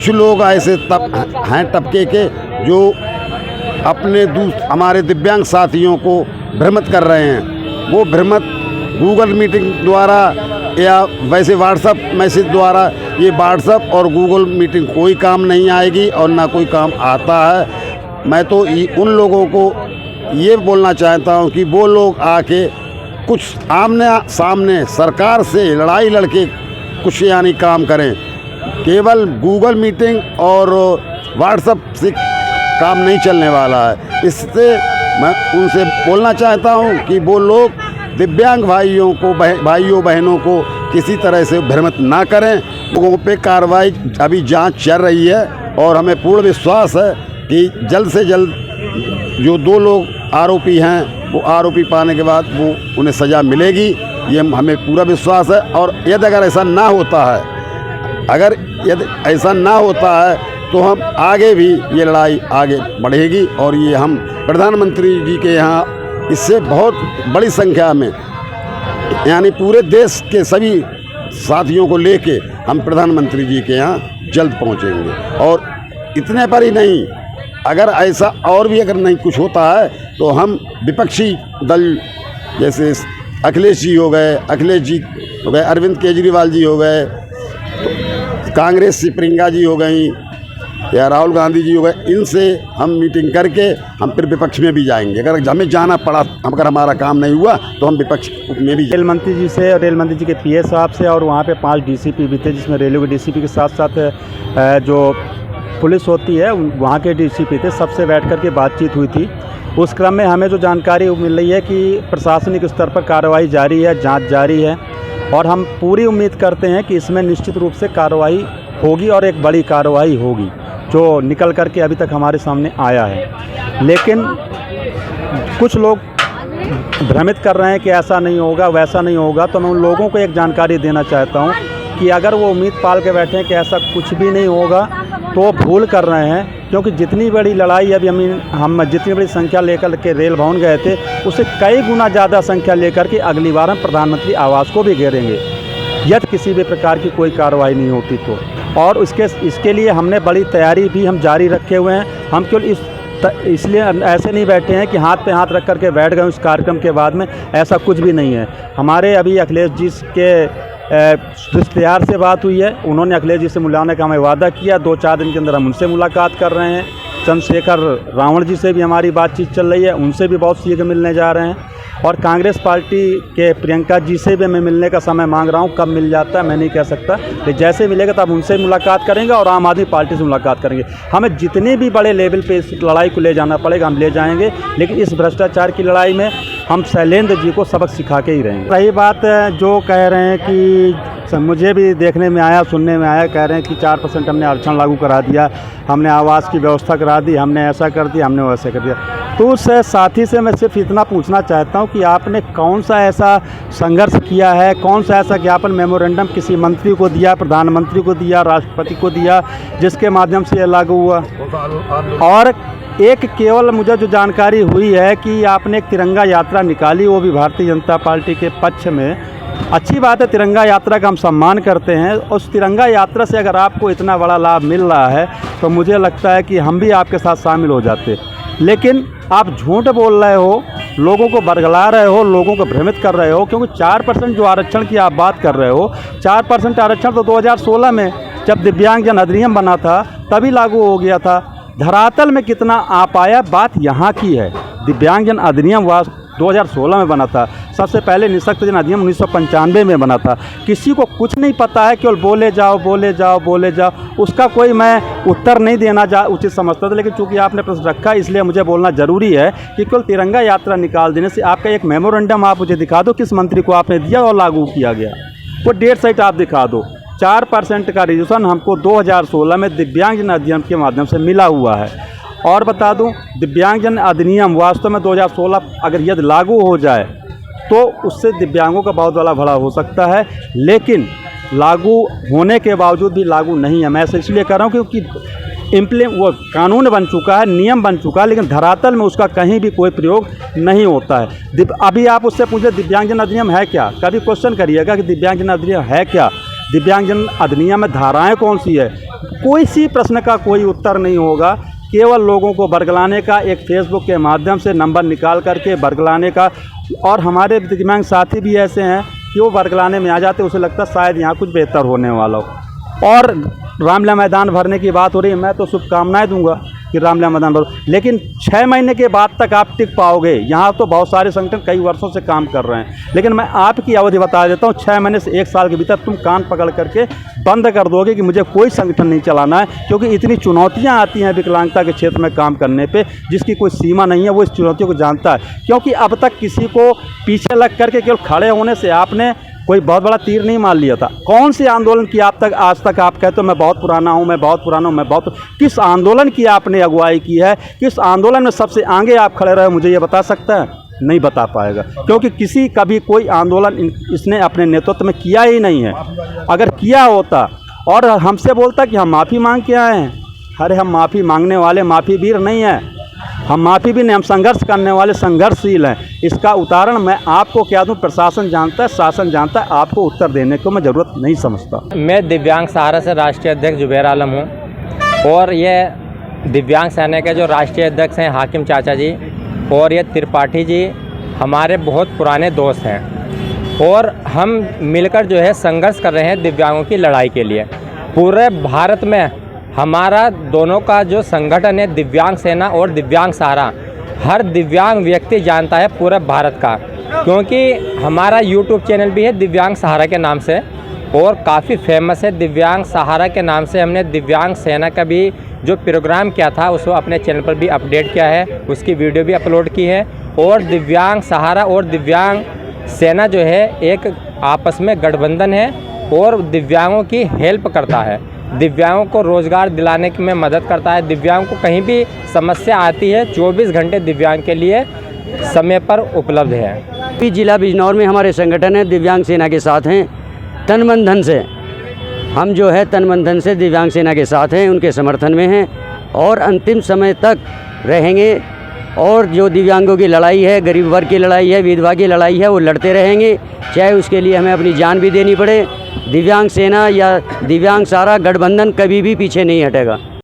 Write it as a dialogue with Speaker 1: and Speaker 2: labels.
Speaker 1: कुछ लोग ऐसे हैं तबके के जो अपने हमारे दिव्यांग साथियों को भ्रमित कर रहे हैं। वो भ्रमित गूगल मीटिंग द्वारा या वैसे व्हाट्सएप मैसेज द्वारा, ये व्हाट्सएप और गूगल मीटिंग कोई काम नहीं आएगी और ना कोई काम आता है। मैं तो उन लोगों को ये बोलना चाहता हूँ कि वो लोग आके कुछ आमने सामने सरकार से लड़ाई लड़के कुछ यानी काम करें। केवल गूगल मीटिंग और व्हाट्सएप से काम नहीं चलने वाला है। इससे मैं उनसे बोलना चाहता हूं कि वो लोग दिव्यांग भाइयों बहनों को किसी तरह से भ्रमित ना करें। लोगों पे कार्रवाई अभी जांच चल रही है और हमें पूर्ण विश्वास है कि जल्द से जल्द जो 2 लोग आरोपी हैं वो आरोपी पाने के बाद वो उन्हें सज़ा मिलेगी, ये हमें पूरा विश्वास है। और यदि अगर ऐसा ना होता है, यदि ऐसा ना होता है तो हम आगे भी ये लड़ाई आगे बढ़ेगी और ये हम प्रधानमंत्री जी के यहाँ इससे बहुत बड़ी संख्या में यानी पूरे देश के सभी साथियों को लेके हम प्रधानमंत्री जी के यहाँ जल्द पहुँचेंगे। और इतने पर ही नहीं, अगर ऐसा और भी अगर नहीं कुछ होता है तो हम विपक्षी दल जैसे अखिलेश जी हो गए, अरविंद केजरीवाल जी हो गए, तो कांग्रेस से प्रियंका जी हो गई या राहुल गांधी जी हो गए, इनसे हम मीटिंग करके हम फिर विपक्ष में भी जाएंगे। अगर हमें जाना पड़ा, अगर हमारा काम नहीं हुआ तो हम विपक्ष में भी।
Speaker 2: रेल मंत्री जी से और रेल मंत्री जी के पीए साहब से और वहाँ पे 5 डीसीपी भी थे, जिसमें रेलवे के डीसीपी के साथ साथ जो पुलिस होती है वहाँ के डीसीपी थे, सबसे बैठ कर के बातचीत हुई थी। उस क्रम में हमें जो जानकारी मिल रही है कि प्रशासनिक स्तर पर कार्रवाई जारी है, जांच जारी है और हम पूरी उम्मीद करते हैं कि इसमें निश्चित रूप से कार्रवाई होगी और एक बड़ी कार्रवाई होगी जो निकल कर के अभी तक हमारे सामने आया है। लेकिन कुछ लोग भ्रमित कर रहे हैं कि ऐसा नहीं होगा, वैसा नहीं होगा। तो मैं उन लोगों को एक जानकारी देना चाहता हूं कि अगर वो उम्मीद पाल के बैठे हैं कि ऐसा कुछ भी नहीं होगा तो वो भूल कर रहे हैं। क्योंकि जितनी बड़ी लड़ाई अभी हम जितनी बड़ी संख्या लेकर के रेल भवन गए थे, उससे कई गुना ज़्यादा संख्या लेकर के अगली बार हम प्रधानमंत्री आवास को भी घेरेंगे यदि किसी भी प्रकार की कोई कार्रवाई नहीं होती तो। और इसके लिए हमने बड़ी तैयारी भी हम जारी रखे हुए हैं। हम केवल इसलिए ऐसे नहीं बैठे हैं कि हाथ पे हाथ रख करके बैठ गए उस कार्यक्रम के बाद में, ऐसा कुछ भी नहीं है। हमारे अभी अखिलेश जी के रिश्तेदार से बात हुई है, उन्होंने अखिलेश जी से मिलाने का हमें वादा किया। 2-4 दिन के अंदर हम उनसे मुलाकात कर रहे हैं। चंद्रशेखर रावण जी से भी हमारी बातचीत चल रही है, उनसे भी बहुत शीघ्र मिलने जा रहे हैं। और कांग्रेस पार्टी के प्रियंका जी से भी मैं मिलने का समय मांग रहा हूं। कब मिल जाता है मैं नहीं कह सकता, लेकिन जैसे मिलेगा तब उनसे मुलाकात करेंगे और आम आदमी पार्टी से मुलाकात करेंगे। हमें जितने भी बड़े लेवल पे इस लड़ाई को ले जाना पड़ेगा हम ले जाएंगे, लेकिन इस भ्रष्टाचार की लड़ाई में हम शैलेंद्र जी को सबक सिखा के ही रहेंगे। रही बात जो कह रहे हैं कि मुझे भी देखने में आया, सुनने में आया, कह रहे हैं कि 4% हमने आरक्षण लागू करा दिया, हमने आवास की व्यवस्था करा दी, हमने ऐसा कर दिया, हमने वैसे कर दिया। तो उस साथी से मैं सिर्फ इतना पूछना चाहता हूं कि आपने कौन सा ऐसा संघर्ष किया है, कौन सा ऐसा ज्ञापन मेमोरेंडम किसी मंत्री को दिया, प्रधानमंत्री को दिया, राष्ट्रपति को दिया, जिसके माध्यम से यह लागू हुआ। और एक केवल मुझे जो जानकारी हुई है कि आपने एक तिरंगा यात्रा निकाली, वो भी भारतीय जनता पार्टी के पक्ष में। अच्छी बात है, तिरंगा यात्रा का हम सम्मान करते हैं। उस तिरंगा यात्रा से अगर आपको इतना बड़ा लाभ मिल रहा है तो मुझे लगता है कि हम भी आपके साथ शामिल हो जाते। लेकिन आप झूठ बोल रहे हो, लोगों को बरगला रहे हो, लोगों को भ्रमित कर रहे हो। क्योंकि 4% जो आरक्षण की आप बात कर रहे हो, 4% आरक्षण तो 2016 में जब दिव्यांगजन अधिनियम बना था तभी लागू हो गया था। धरातल में कितना आ पाया, बात यहाँ की है। दिव्यांगजन अधिनियम 2016 में बना था। सबसे पहले निःशक्तजन अधिनियम 1995 में बना था। किसी को कुछ नहीं पता है, केवल बोले जाओ बोले जाओ बोले जाओ। उसका कोई मैं उत्तर नहीं देना उचित समझता था, लेकिन चूंकि आपने प्रश्न रखा इसलिए मुझे बोलना ज़रूरी है कि केवल तिरंगा यात्रा निकाल देने से आपका एक मेमोरेंडम आप मुझे दिखा दो किस मंत्री को आपने दिया और लागू किया गया, वो डेट साइट आप दिखा दो। 4% का रिजर्वेशन हमको 2016 में दिव्यांगजन अधिनियम के माध्यम से मिला हुआ है। और बता दूं, दिव्यांगजन अधिनियम वास्तव में 2016 अगर यदि लागू हो जाए तो उससे दिव्यांगों का बहुत बड़ा भला हो सकता है। लेकिन लागू होने के बावजूद भी लागू नहीं है। मैं ऐसे इसलिए कर रहा हूँ क्योंकि वो कानून बन चुका है, नियम बन चुका है, लेकिन धरातल में उसका कहीं भी कोई प्रयोग नहीं होता है। अभी आप उससे पूछे दिव्यांगजन अधिनियम है क्या, कभी क्वेश्चन करिएगा कि दिव्यांगजन अधिनियम है क्या, दिव्यांगजन अधिनियम में धाराएं कौन सी है, कोई सी प्रश्न का कोई उत्तर नहीं होगा। केवल लोगों को बरगलाने का, एक फेसबुक के माध्यम से नंबर निकाल करके बरगलाने का। और हमारे दिव्यांग साथी भी ऐसे हैं कि वो बरगलाने में आ जाते, उसे लगता है शायद यहाँ कुछ बेहतर होने वाला हो। और रामलीला मैदान भरने की बात हो रही है, मैं तो शुभकामनाएं दूंगा कि रामलीला मैदान भरो, लेकिन 6 महीने के बाद तक आप टिक पाओगे। यहाँ तो बहुत सारे संगठन कई वर्षों से काम कर रहे हैं, लेकिन मैं आपकी अवधि बता देता हूँ, 6 महीने से 1 साल के भीतर तुम कान पकड़ करके बंद कर दोगे कि मुझे कोई संगठन नहीं चलाना है, क्योंकि इतनी चुनौतियाँ आती हैं विकलांगता के क्षेत्र में काम करने पर, जिसकी कोई सीमा नहीं है। वो इस चुनौतियों को जानता है, क्योंकि अब तक किसी को पीछे लग करके केवल खड़े होने से आपने कोई बहुत बड़ा तीर नहीं मार लिया था। कौन से आंदोलन की आज तक आप कहते हो मैं बहुत पुराना हूँ, मैं बहुत पुराना हूँ, मैं बहुत, किस आंदोलन की आपने अगुवाई की है? किस आंदोलन में सबसे आगे आप खड़े रहे, मुझे ये बता सकता है? नहीं बता पाएगा, क्योंकि किसी कभी कोई आंदोलन इसने अपने नेतृत्व में किया ही नहीं है। अगर किया होता और हमसे बोलता कि हम माफ़ी मांग के आए हैं, अरे हम माफ़ी मांगने वाले माफ़ी वीर नहीं हैं, हम माफ़ी भी नहीं, हम संघर्ष करने वाले संघर्षशील हैं। इसका उदाहरण मैं आपको क्या दूं? प्रशासन जानता है, शासन जानता है, आपको उत्तर देने को मैं ज़रूरत नहीं समझता।
Speaker 3: मैं दिव्यांग सहारा से राष्ट्रीय अध्यक्ष जुबैर आलम हूं, और ये दिव्यांग सेना के जो राष्ट्रीय अध्यक्ष हैं हाकिम चाचा जी और ये त्रिपाठी जी हमारे बहुत पुराने दोस्त हैं, और हम मिलकर जो है संघर्ष कर रहे हैं दिव्यांगों की लड़ाई के लिए। पूरे भारत में हमारा दोनों का जो संगठन है दिव्यांग सेना और दिव्यांग सहारा, हर दिव्यांग व्यक्ति जानता है पूरे भारत का, क्योंकि हमारा YouTube चैनल भी है दिव्यांग सहारा के नाम से और काफ़ी फेमस है। दिव्यांग सहारा के नाम से हमने दिव्यांग सेना का भी जो प्रोग्राम किया था उसको अपने चैनल पर भी अपडेट किया है, उसकी वीडियो भी अपलोड की है। और दिव्यांग सहारा और दिव्यांग सेना जो है एक आपस में गठबंधन है और दिव्यांगों की हेल्प करता है, दिव्यांगों को रोज़गार दिलाने में मदद करता है। दिव्यांग को कहीं भी समस्या आती है 24 घंटे दिव्यांग के लिए समय पर उपलब्ध है।
Speaker 4: जिला बिजनौर में हमारे संगठन है दिव्यांग सेना के साथ हैं, तन मन धन से हम जो है तन मन धन से दिव्यांग सेना के साथ हैं, उनके समर्थन में हैं और अंतिम समय तक रहेंगे। और जो दिव्यांगों की लड़ाई है, गरीब वर्ग की लड़ाई है, विधवा की लड़ाई है, वो लड़ते रहेंगे, चाहे उसके लिए हमें अपनी जान भी देनी पड़े। दिव्यांग सेना या दिव्यांग सहारा गठबंधन कभी भी पीछे नहीं हटेगा।